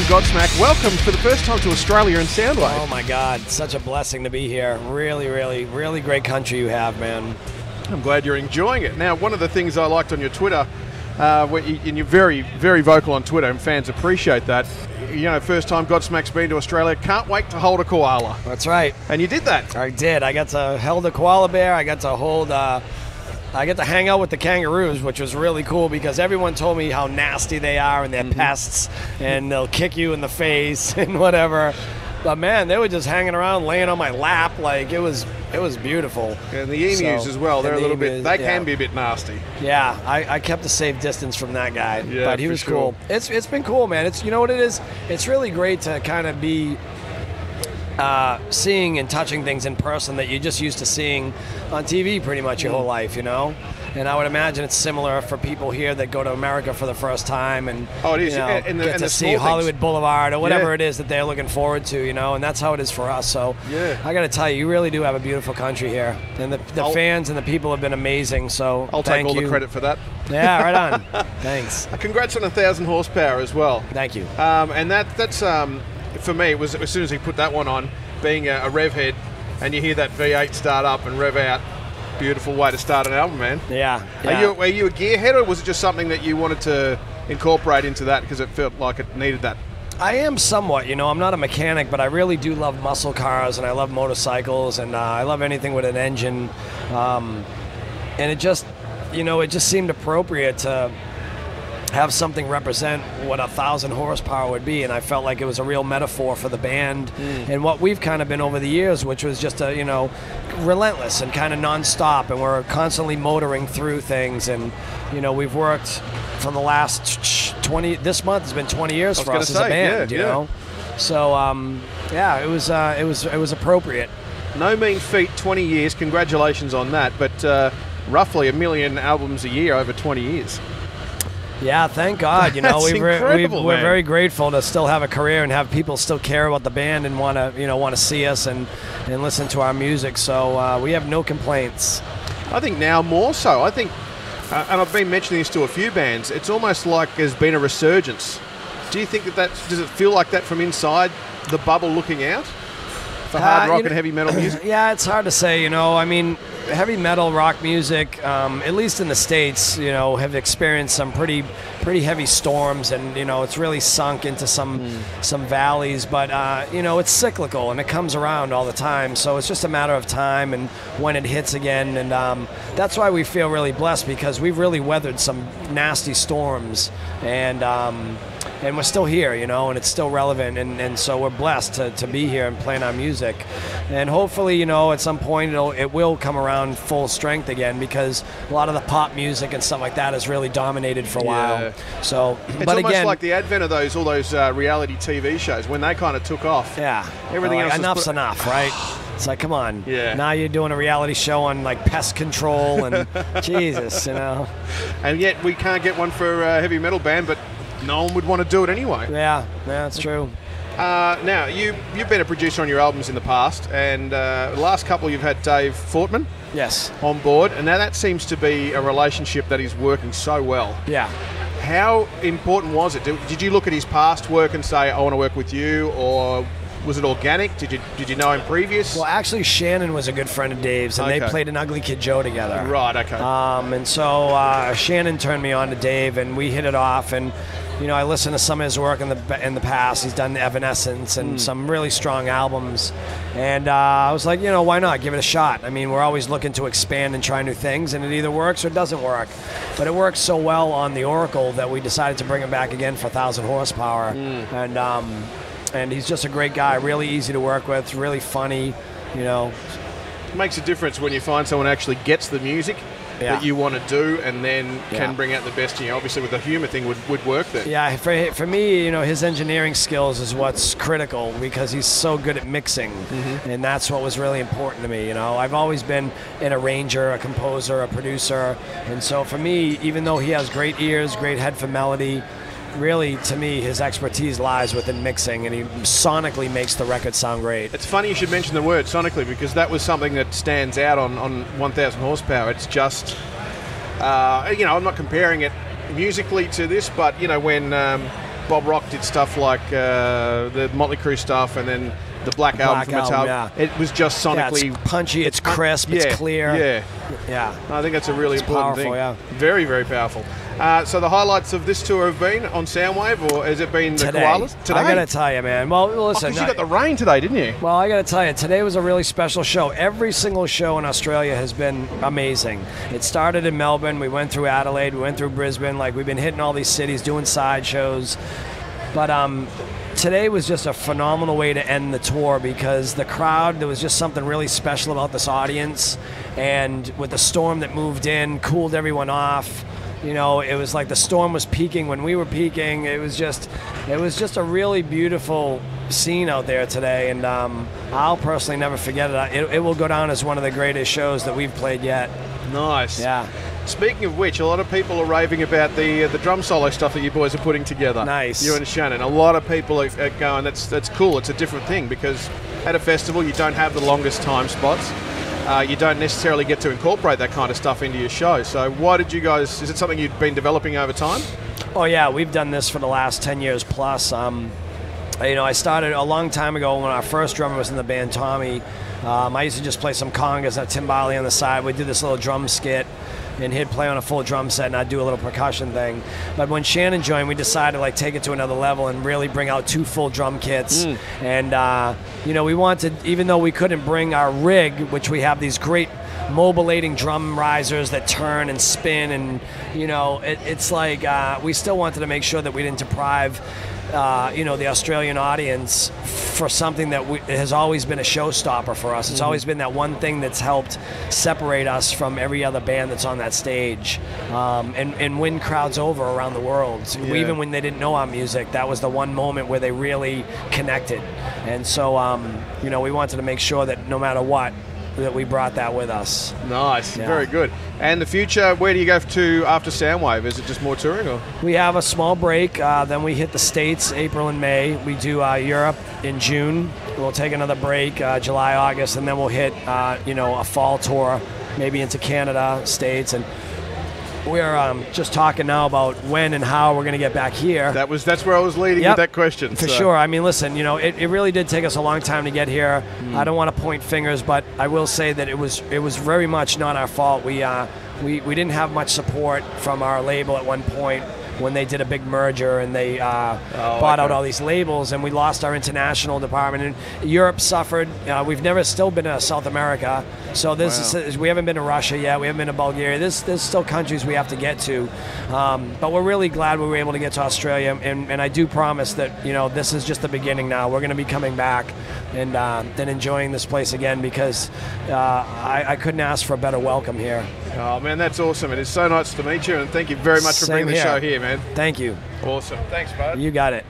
from Godsmack. Welcome for the first time to Australia and Soundwave. Oh my God, such a blessing to be here. Really, really, really great country you have, man. I'm glad you're enjoying it. Now, one of the things I liked on your Twitter, and you're very, very vocal on Twitter, and fans appreciate that. You know, first time Godsmack's been to Australia, can't wait to hold a koala. That's right. And you did that. I did. I got to hold a koala bear. I got to hold. I get to hang out with the kangaroos, which was really cool because everyone told me how nasty they are and they're pests and they'll kick you in the face and whatever. But man, they were just hanging around, laying on my lap, like it was beautiful. And the emus as well, they're a little bit, they can be a bit nasty. Yeah, I kept a safe distance from that guy, yeah, but he was cool. It's been cool, man. It's, you know what it is? It's really great to kind of be seeing and touching things in person that you're just used to seeing on TV pretty much your whole life, you know? And I would imagine it's similar for people here that go to America for the first time and it is. You know, and get to see Hollywood Boulevard or whatever it is that they're looking forward to, you know, and that's how it is for us. So I got to tell you, you really do have a beautiful country here. And the fans and the people have been amazing, so I'll take all the credit for that. Yeah, right on. Thanks. Congrats on 1,000 horsepower as well. Thank you. And that's for me, it was as soon as he put that one on, being a rev head, and you hear that V8 start up and rev out. Beautiful way to start an album, man. Yeah. Are you a gearhead, or was it just something that you wanted to incorporate into that because it felt like it needed that? I am somewhat, you know, I'm not a mechanic, but I really do love muscle cars and I love motorcycles and I love anything with an engine. And it just, you know, it just seemed appropriate to have something represent what 1,000 horsepower would be, and I felt like it was a real metaphor for the band and what we've kind of been over the years, which was just a, you know, relentless and kind of non-stop, and we're constantly motoring through things, and you know, we've worked for the last 20. This month has been 20 years for us as a band, you know. So yeah, it was appropriate. No mean feat, 20 years. Congratulations on that. But roughly 1 million albums a year over 20 years. Yeah, thank God. You know, we're very grateful to still have a career and have people still care about the band and want to see us and listen to our music. So we have no complaints. I think now more so. I think, and I've been mentioning this to a few bands, it's almost like there's been a resurgence. Do you think does it feel like that from inside the bubble looking out for hard rock and heavy metal music? Yeah, it's hard to say. You know, I mean, heavy metal rock music, at least in the States, you know, have experienced some pretty heavy storms, and you know, it's really sunk into some valleys. But you know, it's cyclical and it comes around all the time. So it's just a matter of time and when it hits again. And that's why we feel really blessed, because we've really weathered some nasty storms, and we're still here, you know, and it's still relevant, and so we're blessed to be here and playing our music. And hopefully, you know, at some point it will come around full strength again, because a lot of the pop music and stuff like that has really dominated for a while. So, it's almost like the advent of all those reality TV shows when they kind of took off. Yeah, everything else. Enough's enough, right? It's like, come on. Yeah. Now you're doing a reality show on like pest control and Jesus, you know. And yet we can't get one for a heavy metal band, but no one would want to do it anyway. Yeah, that's true. Now, you've been a producer on your albums in the past, and the last couple you've had Dave Fortman on board, and now that seems to be a relationship that is working so well. Yeah. How important was it? Did you look at his past work and say, I want to work with you, or was it organic? Did you know him previous? Well, actually, Shannon was a good friend of Dave's, and they played an Ugly Kid Joe together. Right, okay. And so Shannon turned me on to Dave, and we hit it off, and you know, I listened to some of his work in the past. He's done Evanescence and some really strong albums. And I was like, you know, why not? Give it a shot. I mean, we're always looking to expand and try new things, and it either works or it doesn't work. But it works so well on the Oracle that we decided to bring him back again for 1,000 horsepower. And he's just a great guy, really easy to work with, really funny, you know. It makes a difference when you find someone who actually gets the music that you want to do, and then can bring out the best in you. Obviously, with the humor thing would work there. Yeah, for me, you know, his engineering skills is what's critical, because he's so good at mixing, and that's what was really important to me. You know, I've always been an arranger, a composer, a producer, and so for me, even though he has great ears, great head for melody, really, to me, his expertise lies within mixing, and he sonically makes the record sound great. It's funny you should mention the word sonically, because that was something that stands out on 1,000 horsepower. It's just, you know, I'm not comparing it musically to this, but, you know, when Bob Rock did stuff like the Motley Crue stuff, and then the Black Album from Metallica. Yeah. It was just sonically... it's punchy, it's crisp, it's clear. Yeah. I think that's a really important powerful, thing. Yeah. Very, very powerful. So the highlights of this tour have been on Soundwave, or has it been the Koalas? Today? I got to tell you, man. Well, listen. Because you got the rain today, didn't you? Well, I got to tell you, today was a really special show. Every single show in Australia has been amazing. It started in Melbourne. We went through Adelaide. We went through Brisbane. Like, we've been hitting all these cities, doing side shows. But today was just a phenomenal way to end the tour, because the crowd, there was just something really special about this audience. And with the storm that moved in, cooled everyone off. You know, it was like the storm was peaking when we were peaking. It was just a really beautiful scene out there today, and I'll personally never forget it. It will go down as one of the greatest shows that we've played yet. Nice. Yeah. Speaking of which, a lot of people are raving about the drum solo stuff that you boys are putting together. Nice. You and Shannon. A lot of people are going, that's cool. It's a different thing, because at a festival you don't have the longest time spots. You don't necessarily get to incorporate that kind of stuff into your show. So why did you guys, is it something you've been developing over time? Oh yeah, we've done this for the last 10 years plus. You know, I started a long time ago when our first drummer was in the band, Tommy. I used to just play some congas and timbali on the side. We'd do this little drum skit, and he'd play on a full drum set, and I'd do a little percussion thing. But when Shannon joined, we decided to like take it to another level and really bring out 2 full drum kits. And you know, we wanted, even though we couldn't bring our rig, which we have these great mobilating drum risers that turn and spin, and you know, it's like we still wanted to make sure that we didn't deprive you know, the Australian audience for something that has always been a showstopper for us. It's always been that one thing that's helped separate us from every other band that's on that stage, and win crowds over around the world. Yeah. Even when they didn't know our music, that was the one moment where they really connected. And so, you know, we wanted to make sure that no matter what, that we brought that with us. Nice, Yeah. very good. And the future, where do you go to after Soundwave? Is it just more touring, or? We have a small break, then we hit the States, April and May. We do Europe in June. We'll take another break, July, August, and then we'll hit, you know, a fall tour, maybe into Canada, States, and we're just talking now about when and how we're going to get back here. That's where I was leading with that question. For sure. I mean, listen, you know, it really did take us a long time to get here. I don't want to point fingers, but I will say that it was very much not our fault. We didn't have much support from our label at one point when they did a big merger, and they bought out all these labels, and we lost our international department. And Europe suffered. We've never still been to South America, so this is, we haven't been to Russia yet. We haven't been to Bulgaria. There's still countries we have to get to, but we're really glad we were able to get to Australia. And I do promise that, you know, this is just the beginning now. We're going to be coming back and enjoying this place again, because I couldn't ask for a better welcome here. Oh man, that's awesome. It is so nice to meet you, and thank you very much for bringing the show here, man. Thank you. Awesome. Thanks, bud. You got it.